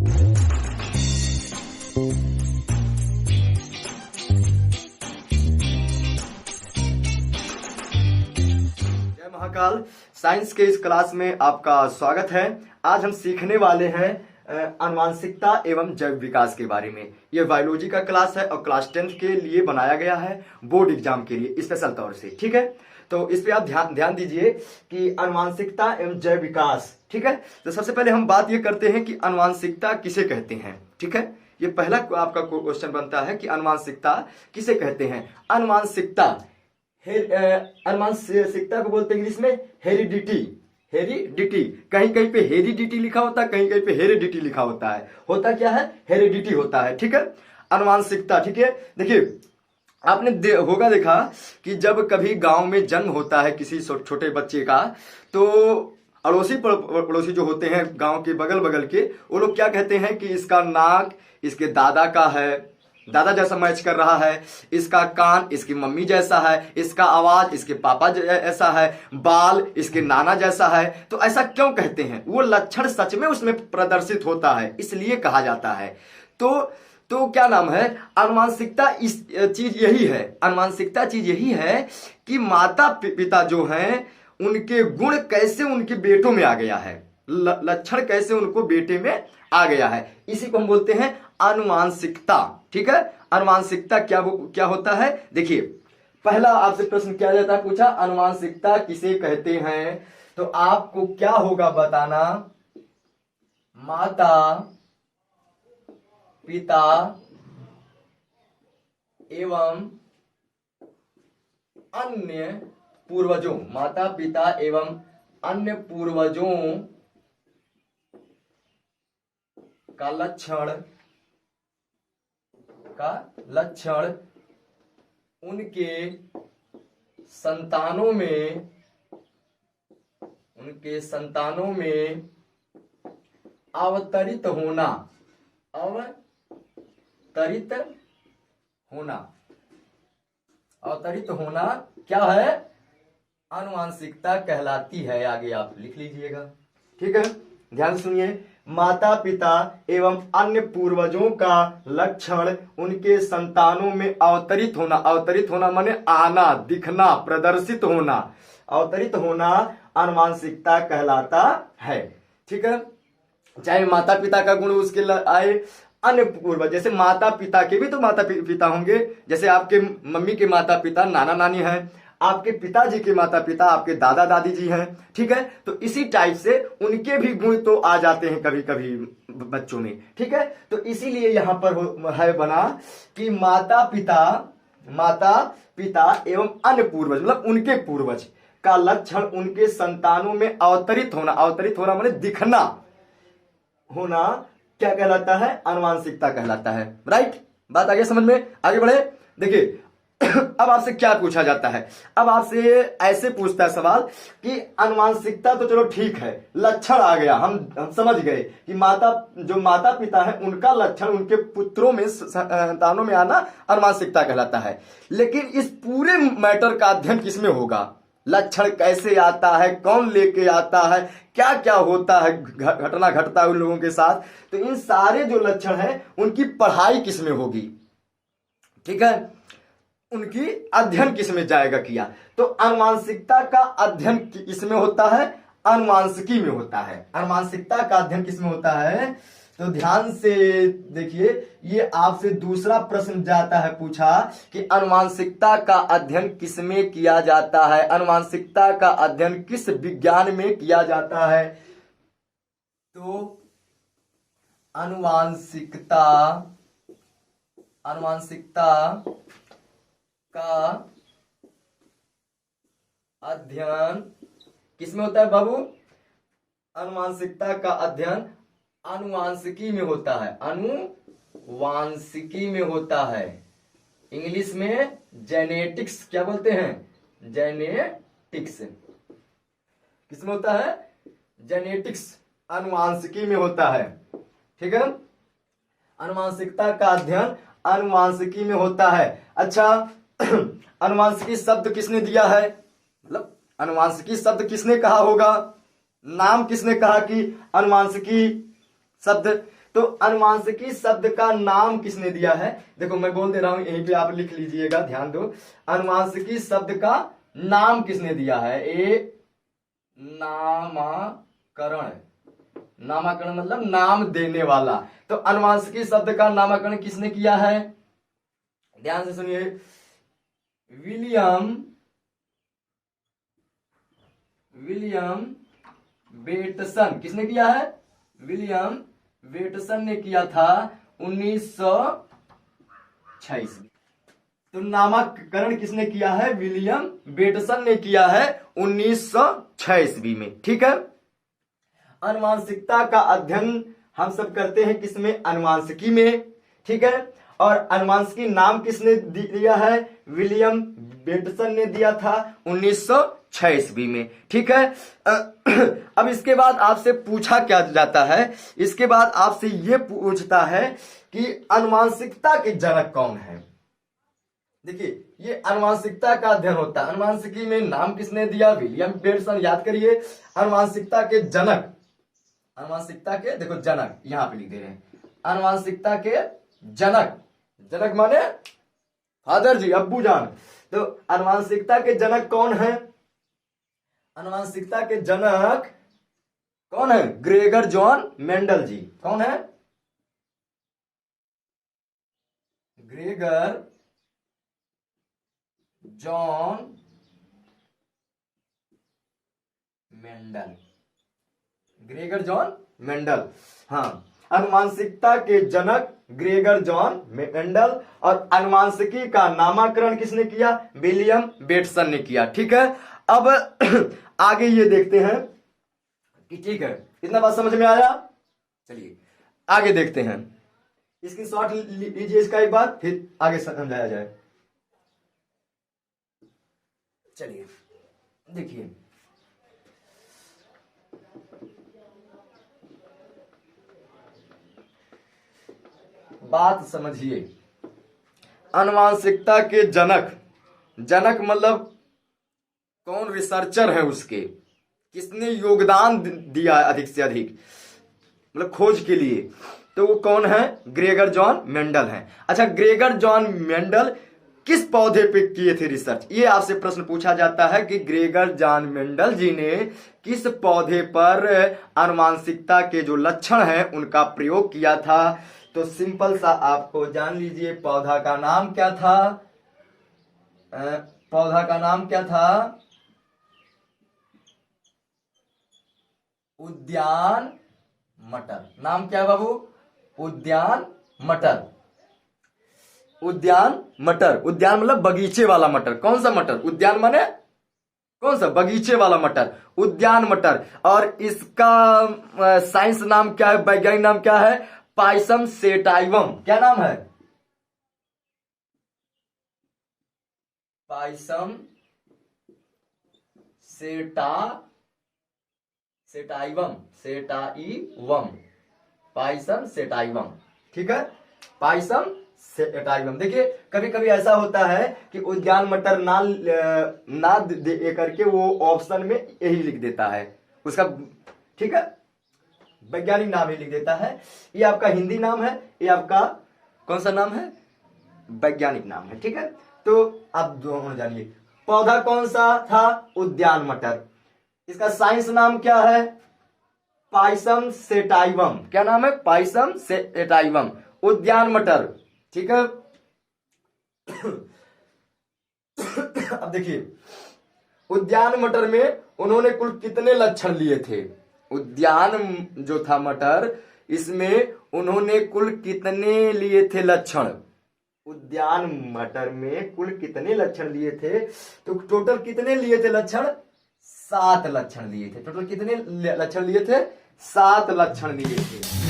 जय महाकाल। साइंस के इस क्लास में आपका स्वागत है। आज हम सीखने वाले हैं आनुवांशिकता एवं जैव विकास के बारे में। ये बायोलॉजी का क्लास है और क्लास 10th के लिए बनाया गया है, बोर्ड एग्जाम के लिए स्पेशल तौर से। ठीक है, तो इस पे आप ध्यान दीजिए कि आनुवांशिकता एवं जैव विकास। ठीक है, तो सबसे पहले हम बात ये करते हैं कि आनुवांशिकता किसे कहते हैं। ठीक है, ये पहला आपका क्वेश्चन बनता है कि आनुवांशिकता किसे कहते हैं। आनुवांशिकता को बोलते हैं इंग्लिश में हेरिडिटी। हेरिडिटी, कहीं कहीं पे हेरिडिटी लिखा होता है, कहीं कहीं पे हेरिडिटी लिखा होता है। होता क्या है? हेरिडिटी होता है। ठीक है, आनुवांशिकता। ठीक है, देखिए आपने होगा देखा कि जब कभी गांव में जन्म होता है किसी छोटे बच्चे का, तो अड़ोसी पड़ोसी जो होते हैं गांव के बगल बगल के, वो लोग क्या कहते हैं कि इसका नाक इसके दादा का है, दादा जैसा मैच कर रहा है, इसका कान इसकी मम्मी जैसा है, इसका आवाज इसके पापा जैसा है, बाल इसके नाना जैसा है। तो ऐसा क्यों कहते हैं? वो लक्षण सच में उसमें प्रदर्शित होता है, इसलिए कहा जाता है। तो क्या नाम है? आनुवांशिकता इस चीज यही है। आनुवांशिकता चीज यही है कि माता पिता जो हैं उनके गुण कैसे उनके बेटों में आ गया है, लक्षण कैसे उनको बेटे में आ गया है, इसी को हम बोलते हैं आनुवांशिकता। ठीक है, आनुवांशिकता क्या होता है? देखिए पहला आपसे प्रश्न क्या जाता है, पूछा आनुवांशिकता किसे कहते हैं, तो आपको क्या होगा बताना। माता पिता एवं अन्य पूर्वजों, माता पिता एवं अन्य पूर्वजों का लक्षण उनके संतानों में अवतरित होना क्या है? आनुवांशिकता कहलाती है। आगे आप लिख लीजिएगा। ठीक है, ध्यान सुनिए। माता पिता एवं अन्य पूर्वजों का लक्षण उनके संतानों में अवतरित होना माने आना, दिखना, प्रदर्शित होना। अवतरित होना आनुवांशिकता कहलाता है। ठीक है, चाहे माता पिता का गुण उसके आए, अन्य पूर्वज, जैसे माता पिता के भी तो माता पिता होंगे, जैसे आपके मम्मी के माता पिता नाना नानी हैं, आपके पिताजी के माता पिता आपके दादा दादी जी हैं। ठीक है, तो इसी टाइप से उनके भी गुण तो आ जाते हैं कभी कभी बच्चों में। ठीक है, तो इसीलिए यहां पर है बना कि माता पिता एवं अन्य पूर्वज, मतलब उनके पूर्वज का लक्षण उनके संतानों में अवतरित होना माने दिखना होना क्या कहलाता है? आनुवांशिकता कहलाता है। राइट, बात आगे समझ में? आगे बढ़े। देखिए अब आपसे क्या पूछा जाता है? अब आपसे ऐसे पूछता है सवाल कि आनुवांशिकता तो चलो ठीक है, लक्षण आ गया, हम समझ गए कि माता पिता है उनका लक्षण उनके पुत्रों में, संतानों में आना आनुवांशिकता कहलाता है। लेकिन इस पूरे मैटर का अध्ययन किसमें होगा? लक्षण कैसे आता है, कौन लेके आता है, क्या क्या होता है, घटना घटता है उन लोगों के साथ, तो इन सारे जो लक्षण है उनकी पढ़ाई किसमें होगी? ठीक है, उनकी अध्ययन किसमें जाएगा किया? तो आनुवांशिकता का अध्ययन किसमें होता है? आनुवांशिकी में होता है। आनुवांशिकता का अध्ययन किसमें होता है? तो ध्यान से देखिए, ये आपसे दूसरा प्रश्न जाता है, पूछा कि आनुवांशिकता का अध्ययन किसमें किया जाता है, आनुवांशिकता का अध्ययन किस विज्ञान में किया जाता है? तो आनुवांशिकता का अध्ययन किसमें होता है बाबू? आनुवांशिकता का अध्ययन आनुवांशिकी में होता है। आनुवांशिकी में होता है, इंग्लिश में जेनेटिक्स क्या बोलते हैं? जेनेटिक्स। किसमें होता है? जेनेटिक्स, आनुवांशिकी में होता है। ठीक है, आनुवांशिकता का अध्ययन आनुवांशिकी में होता है। अच्छा, आनुवांशिकी शब्द किसने दिया है? मतलब आनुवांशिकी शब्द किसने कहा होगा? नाम किसने कहा कि आनुवांशिकी शब्द तो अनुवांशिकी शब्द का नाम किसने दिया है? देखो मैं बोल दे रहा हूं, यहीं पे आप लिख लीजिएगा, ध्यान दो। अनुवांशिकी शब्द का नाम किसने दिया है? नामकरण। नामकरण मतलब नाम देने वाला। तो अनुवांशिकी शब्द का नामकरण किसने किया है? ध्यान से सुनिए, विलियम बेटसन। किसने किया है? विलियम बेटसन ने किया था 1926। तो नामकरण किसने किया है? विलियम बेटसन ने किया है 1906 ईस्वी में। ठीक है। आनुवांशिकता का अध्ययन हम सब करते हैं किसमें? अनुवांशिकी में। ठीक है। और अनुवांशिकी नाम किसने दिया है? विलियम बेटसन ने दिया था 1906 ईस्वी में। ठीक है। अब इसके बाद आपसे पूछा क्या जाता है? इसके बाद आपसे यह पूछता है कि अनुवांशिकता के जनक कौन है? देखिए, ये अनुवांशिकता का अध्ययन होता है। अनुवांशिकी में नाम किसने दिया? William Bateson. याद करिए, अनुवांशिकता के जनक, अनुवांशिकता के, देखो जनक यहां पे लिख दे रहे हैं, अनुवांशिकता के जनक। जनक माने फादर जी, अब्बू जान। तो अनुवांशिकता के जनक कौन है? अनुवांशिकता के जनक कौन है? ग्रेगर जॉन मेंडल जी। कौन है? Gregor John Mendel. Gregor John Mendel. हाँ, अनुवांशिकता के जनक ग्रेगर जॉन मेंडल। और अनुवांशिकी का नामकरण किसने किया? विलियम बेटसन ने किया। ठीक है। अब आगे ये देखते हैं कि ठीक है, इतना बात समझ में आया? चलिए आगे देखते हैं। इसकी शॉर्ट लीजिए इसका एक बार, फिर आगे समझाया जाए। चलिए देखिए, बात समझिए। अनुवांशिकता के जनक, जनक मतलब कौन रिसर्चर है उसके, किसने योगदान दिया अधिक से अधिक, मतलब खोज के लिए, तो वो कौन है? ग्रेगर जॉन मेंडल है। अच्छा, ग्रेगर जॉन मेंडल किस पौधे पे किए थे रिसर्च? ये आपसे प्रश्न पूछा जाता है कि ग्रेगर जॉन मेंडल जी ने किस पौधे पर अनुवांशिकता के जो लक्षण हैं उनका प्रयोग किया था। तो सिंपल सा आपको जान लीजिए, पौधा का नाम क्या था? पौधा का नाम क्या था? उद्यान मटर। नाम क्या है बाबू? उद्यान मटर। उद्यान मटर। उद्यान मतलब बगीचे वाला मटर। कौन सा मटर? उद्यान माने कौन सा? बगीचे वाला मटर, उद्यान मटर। और इसका साइंस नाम क्या है, वैज्ञानिक नाम क्या है? Pisum sativum. क्या नाम है? Pisum sativum. Sativum, Pisum sativum. ठीक है, पाइसम सेटाइवम। देखिए, कभी कभी ऐसा होता है कि उद्यान मटर ना दे करके वो ऑप्शन में यही लिख देता है उसका, ठीक है, वैज्ञानिक नाम ही लिख देता है। ये आपका हिंदी नाम है, ये आपका कौन सा नाम है? वैज्ञानिक नाम है। ठीक है, तो आप दोनों जानिए। पौधा कौन सा था? उद्यान मटर। इसका साइंस नाम क्या है? Pisum sativum. क्या नाम है? पाइसम सेटाइवम, उद्यान मटर। ठीक है। अब देखिए, उद्यान मटर में उन्होंने कुल कितने लक्षण लिए थे? उद्यान जो था मटर, इसमें उन्होंने कुल कितने लिए थे लक्षण? उद्यान मटर में कुल कितने लक्षण लिए थे? तो टोटल कितने लिए थे लक्षण? 7 लक्षण लिए थे। टोटल कितने लक्षण लिए थे? 7 लक्षण लिए थे।